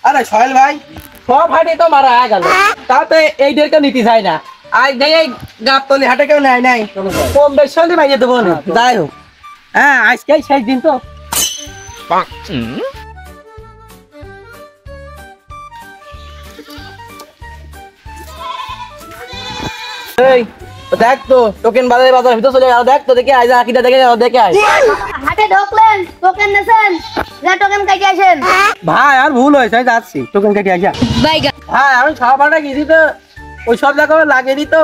আরে সোহেল ভাই সব হাটে তো মারা গেল, তাতে এই ডেরকে নিতে চাই না। আজ এই গাবতলি হাটে কেউ নেয় নাই, কম বেশি হলে মাইয়ে দেবো না। যাই হোক, হ্যাঁ আজকে শেষ দিন তো। এই দেখ তো টোকেন বাজারে বাজার ভিতর চলে গেল, দেখ তো দেখে আয়, যা কিটা দেখে দেখে আয়। হাটে ঢোকলেন, টোকেন নেছেন, যা টোকেন কাটে আসেন। ভাই আর ভুল হয়েছে, যাচ্ছি টোকেন কেটে আসা। হ্যাঁ আমি খাওয়া পাটা গেছি তো ওই সব জায়গায় লাগিয়ে দিত,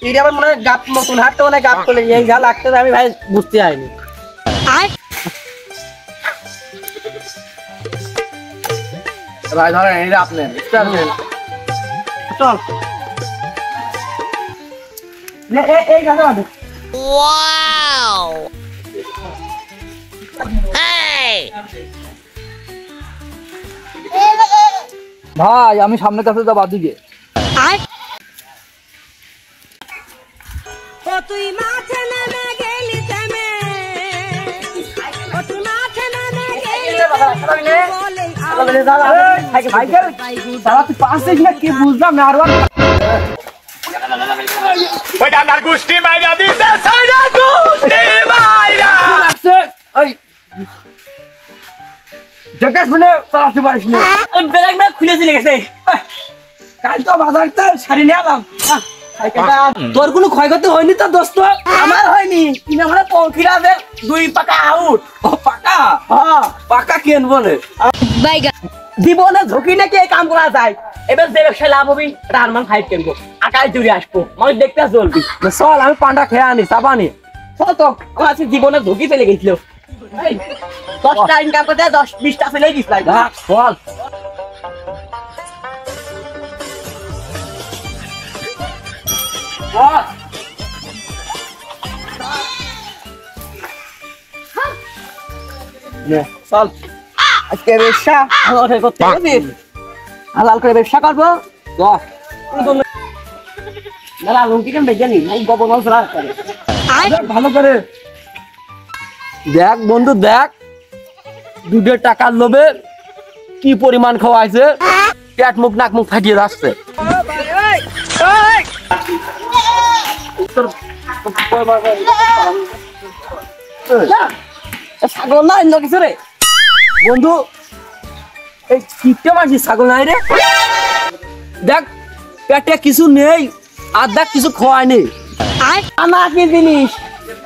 এটা আবার মনে হয় গাপ নতুন হাট তো মানে গাপ চলে এই যা লাগতে আমি ভাই বুঝতে পারিনি। ভাই ধরেন এটা আপনি চল এই গাছে বাঁধে। ভাই আমি সামনের কাছে যাবো দিকে। তুই মাঠে নেমে গেলি থেমে, তুই মাঠে নেমে কি বুঝলাম না আর গোষ্ঠী মাইরা দিতে খুলেছিল গেছে কাল তো বাজারটা সারি নিয়ে এলাম। তোর কোনো ক্ষয়ক্ষতি হয়নি তো দোস্ত? আমার হয়নি, কিনা মানে পঙ্খিরাদের 2 পাকা আউট। ও পাকা? হ্যাঁ পাকা কেন বলে জীবনে ঝুঁকি নাকি এই কাম করা যায়। এবার যে ব্যবসায় লাভ হবি রানমান 5 কিনবো, আকাশ জুড়ে আসবো, মানুষ দেখতে চলবি। চল আমি পান্ডা খেয়ে আনি চাপানি। চল তো আমার আজকে জীবনে ঝুঁকি ফেলে গেছিল, 10টা ইনকাম করতে 10-20টা ফেলে গেছিলাম। চল চল আজকে ব্যবসা করতে হবে, হালাল করে ব্যবসা করবো। ভালো করে দেখ বন্ধু, দেখ দুধের টাকার লোভে কি পরিমাণ খাওয়াইছে, পেট মুখ নাক মুখ ফাটিয়ে যাচ্ছে। ছাগল না অন্য কিছু রে বন্ধু, এই কিপটে মারছি ছাগল নাই রে। দেখ পেটে কিছু নেই আর দেখ কিছু খাওয়াই নেই। কি জিনিস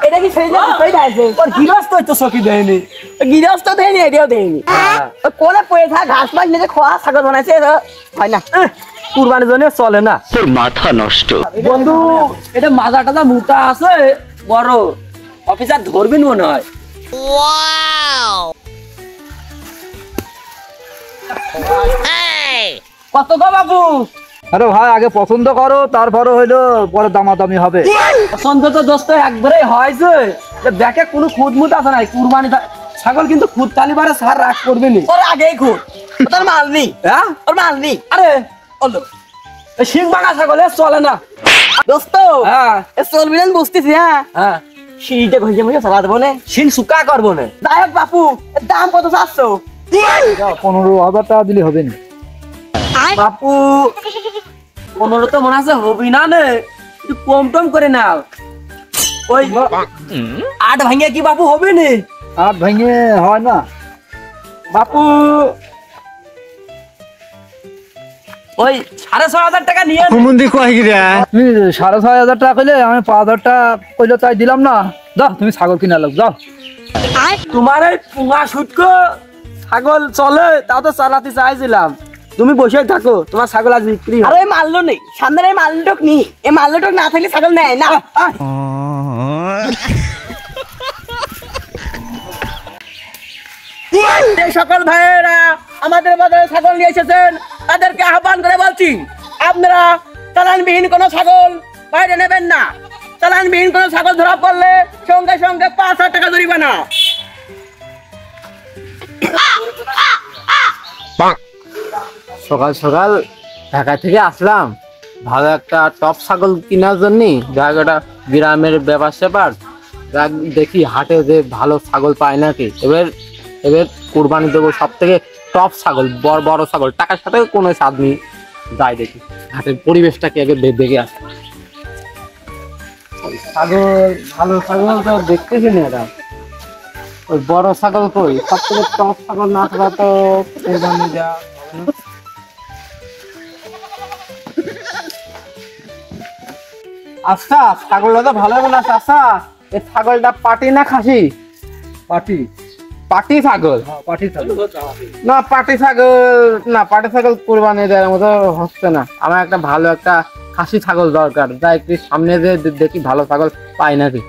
এটা কি গৃহস্থ তো চকি দেয়নি, গৃহস্থ দেয়নি, এটাও দেয়নি। কোনে পড়ে থাক ঘাস মাছ নিজে খোয়া ছাগল বানাইছে, হয় না কুরবানির জন্য চলে না। তোর মাথা নষ্ট বন্ধু, এটা মাজা টাজা মোটা আছে বড়, অফিসার ধরবেন মনে হয়। কত গো বাবু? আরে ভাই আগে পছন্দ করো, তারপরে হইলো পরে দামাদামি হবে। পছন্দ তো দোস্ত একবারে হয়েছে, দেখে কোনো খুদ মুদ আছে নাই। কুরবানি ছাগল কিন্তু খুদ তালি বারে সার রাগ করবে নি, ওর আগেই খুদ, তোর মাল নি। হ্যাঁ ওর মাল নি। আরে শিং ভাঙা ছাগল চলে না দোস্ত। হ্যাঁ চলবি না বুঝতেছি। হ্যাঁ হ্যাঁ সিঁড়িটা ঘষে মুখে চালা দেবো না, শিং শুকা করবো না। যাই হোক বাপু দাম কত চাচ্ছ? 15,000 টাকা দিলে হবে না বাপু। 15 তো মনে আছে হবি না নে, একটু কম টম করে নাও। ওই 8 ভাঙিয়া কি বাপু হবে নি? 8 ভেঙে হয় না বাপু। ওই 6,500 টাকা নিয়ে তুমি 6,500 টাকা কইলে আমি 5,000 টাকা কইলে তাই দিলাম না। যাও তুমি ছাগল কিনা লোক যাও। তোমার এই পুঙা শুটকো ছাগল চলে তাও তো চালাতে চাইছিলাম, তুমি বসে থাকো, তোমার ছাগল আজ বিক্রি। আরে মারলো নেই সামনের এই মালটক নি, এই মালটক না থাকলে ছাগল নেয় না। সকল ভাইয়েরা আমাদের বাজারে ছাগল নিয়ে এসেছেন, তাদেরকে আহ্বান করে বলছি আপনারা চালানবিহীন কোনো ছাগল বাইরে নেবেন না। চালানবিহীন কোনো ছাগল ধরা পড়লে সঙ্গে সঙ্গে 5,000 টাকা জরিমানা। সকাল সকাল ঢাকা থেকে আসলাম, ভালো একটা টপ ছাগল কেনার জন্য যাক একটা গ্রামের ব্যাপার স্যাপার যাক দেখি হাটে যে ভালো ছাগল পায় নাকি। এবার এবার কুরবানি দেবো সব থেকে টপ ছাগল, বড় বড় ছাগল, টাকার সাথে কোনো স্বাদ নেই। যাই দেখি হাটের পরিবেশটাকে আগে দেখে আসি। ছাগল ভালো ছাগল তো দেখতেছি না এরা, ওই বড় ছাগল কই, সব থেকে টপ ছাগল না থাকা তো কুরবানি দেওয়া হবে না। আচ্ছা ছাগলটা তো ভালো হবে না চাচা, এই ছাগলটা পাটি না খাসি? পাটি পাটি ছাগল। পাটি থাকবে না পাটি ছাগল না, পাটি ছাগল কুরবানি দেওয়ার মতো হচ্ছে না। আমার একটা ভালো একটা খাসি ছাগল দরকার, যা একটু সামনে যে দেখি ভালো ছাগল পাই নাকি।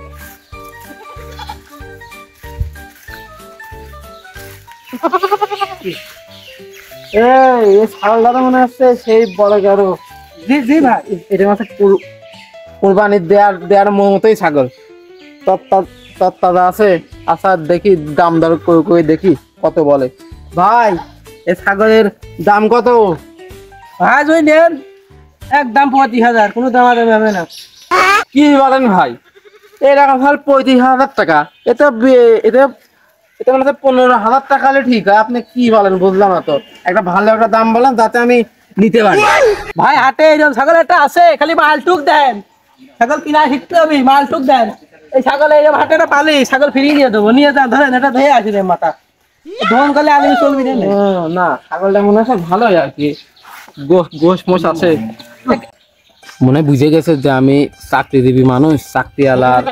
এই ছাগলটা তো মনে হচ্ছে সেই বড় গেরো। জি জি ভাই, এটা মাসে কুরবানি দেওয়ার মতোই ছাগল, তত্তাজা আছে। আচ্ছা দেখি দাম দর করে দেখি কত বলে। ভাই এই ছাগলের দাম কত? ভাই যদি নেন একদম 35,000, কোনো দামাদামি হবে না। কি বলেন ভাই, এরকম ভালো 35,000 টাকা? এটা এটা এটা মানে 15,000 টাকা হলে ঠিক হয়। আপনি কি বলেন বুঝলাম না তো, একটা ভালো একটা দাম বলেন যাতে আমি নিতে পারি। ভাই হাটে এরকম ছাগল একটা আছে, খালি মালটুক দেন, ছাগল কিনা শিখতে হবে, মালটুক দেন। এই ছাগল এইরকম হাটে একটা পালি, ছাগল ফিরিয়ে নিয়ে দেবো, নিয়ে যান, ধরেন এটা ধরে আসি রে মাথা ধন করলে আলমি চলবি না। না ছাগলটা মনে হচ্ছে ভালোই আর কি, গোশ মোশ আছে। মনে হয় বুঝে গেছে যে আমি চাকরিজীবী মানুষ, চাকরিওয়ালার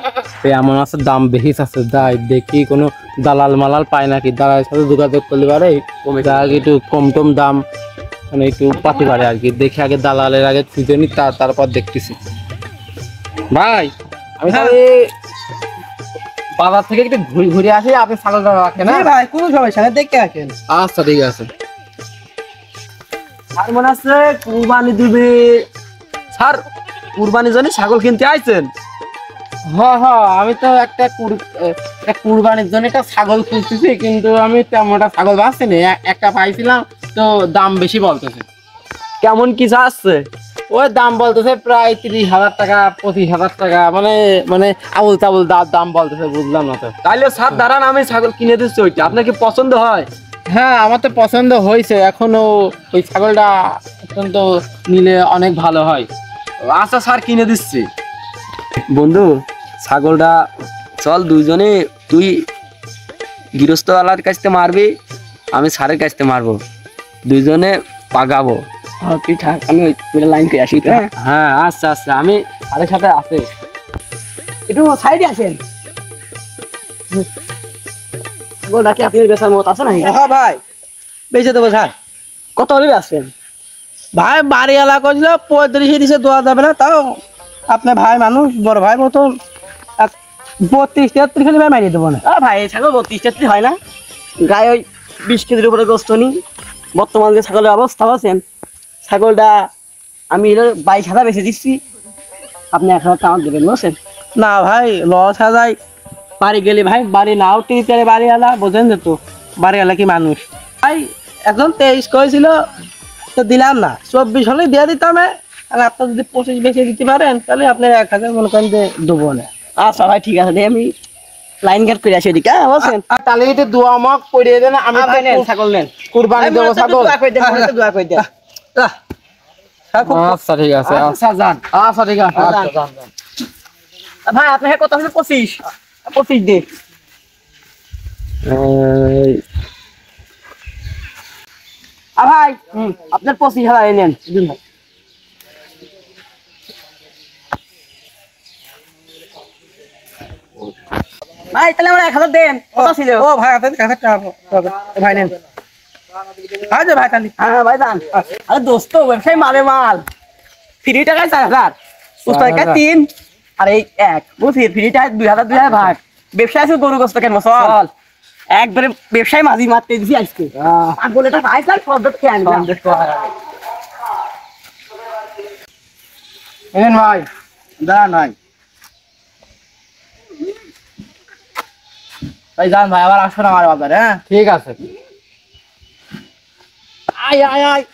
এমন আছে দাম বেশি আছে। যাই দেখি কোনো দালাল মালাল পায় নাকি, দালালের সাথে যোগাযোগ করলে পারে একটু কম টম দাম মানে একটু পাতি পারে আর কি। দেখে আগে দালালের আগে খুঁজে নি, তারপর দেখতেছি। ভাই আমি তাহলে বাজার থেকে একটু ঘুরে আসি, আপনি ছাগলটা রাখেন না? ভাই কোনো সমস্যা নেই, দেখে আসেন। আচ্ছা ঠিক আছে। আর মনে আছে কুরবানি দিবে স্যার, কুরবানির জন্য ছাগল কিনতে আইছেন? হ্যাঁ আমি তো একটা কুরবানির জন্য একটা ছাগল খুঁজতেছি, কিন্তু আমি তেমন একটা ছাগল পাচ্ছি না। একটা পাইছিলাম তো দাম বেশি বলতেছে। কেমন কি আসছে? ওই দাম বলতেছে প্রায় 30,000 টাকা, 25,000 টাকা, মানে মানে আবুল তাবুল দাম বলতেছে, বুঝলাম না তো। তাইলে স্যার দাঁড়ান, আমি ছাগল কিনে দিচ্ছি। ওইটা আপনার কি পছন্দ হয়? হ্যাঁ আমার তো পছন্দ হয়েছে, এখনো ওই ছাগলটা অত্যন্ত নিলে অনেক ভালো হয়। আচ্ছা স্যার কিনে দিচ্ছি। বন্ধু ছাগলটা চল দুইজনে, তুই গৃহস্থওয়ালার কাছ থেকে মারবি, আমি স্যারের কাছ থেকে মারবো, দুইজনে পাগাবো। তুই থাক, আমি ওই লাইন করে আসি। হ্যাঁ আচ্ছা আচ্ছা, আমি স্যারের সাথে আছে। একটু সাইডে আসেন। ছাগলটা কি আপনার বেচার মত আছে নাকি? হ্যাঁ ভাই বেঁচে দেবো স্যার। কত হলে আসছেন? ভাই বাড়ি এলাকা ছিল 35 দিছে, দেওয়া যাবে না, তাও আপনার ভাই মানুষ, বড় ভাই মতন 32-33 খালি ভাই মারিয়ে দেবো না। ভাই ছাগল 32-33 হয় না, গায়ে ওই 20 কেজির উপরে গোস্ত নি। বর্তমান যে ছাগলের অবস্থা আছেন, ছাগলটা আমি 22,000 বেচে দিচ্ছি, আপনি 1,000 টাকা দেবেন বুঝছেন? না ভাই লস হয়ে যায়, বাড়ি গেলে ভাই বাড়ি নাও টিচারে বাড়ি এলা, বোঝেন তো বাড়ি এলা কি মানুষ। ভাই এখন 23 করেছিল তো দিলাম না, 24 হলে দিয়ে দিতাম। আর আপনার যদি 25 বেচে দিতে পারেন তাহলে আপনার 1,000 মনে করেন যে দেবো না। আচ্ছা ভাই ঠিক আছে, আমি লাইন কাট করে আসি এদিকে, হ্যাঁ বলছেন? তাহলে একটু দোয়া মক করে দেন, আমি ভাই নেন ছাগল নেন, কুরবানি দেবো ছাগল। দোয়া করে দেন, মনে তো দোয়া করে দেন। আচ্ছা ঠিক আছে, আচ্ছা যান, আচ্ছা ঠিক আছে, আচ্ছা যান। ভাই আপনার কত হচ্ছে? 25 দে। ভাই আপনার 25,000 নেন দিন ভাই। ভাই তাহলে আমার 1,000 দেন, কত ছিল? ও ভাই আপনার কাছে টাকা ভাই নেন। আচ্ছা ভাই তাহলে হ্যাঁ ভাই দান। আরে দোস্ত ব্যবসায়ী মালে মাল, ফ্রি টাকায় 4,000, পুস্তকায় 3 আর এই 1 বুঝি, ফ্রি টাকায় 2,000 ভাগ। ব্যবসায় আছে গরু গোস্ত কেন চল, একবারে ব্যবসায়ী মাঝি মারতে দিছি আজকে। আর বলে এটা পাইছাল পদ্ধতি খেয়ে আনলাম। এনেন ভাই, দাঁড়ান ভাই। ভাই যান ভাই, আবার আসুন আমার বাজারে। হ্যাঁ ঠিক আছে। আয় আয় আয়।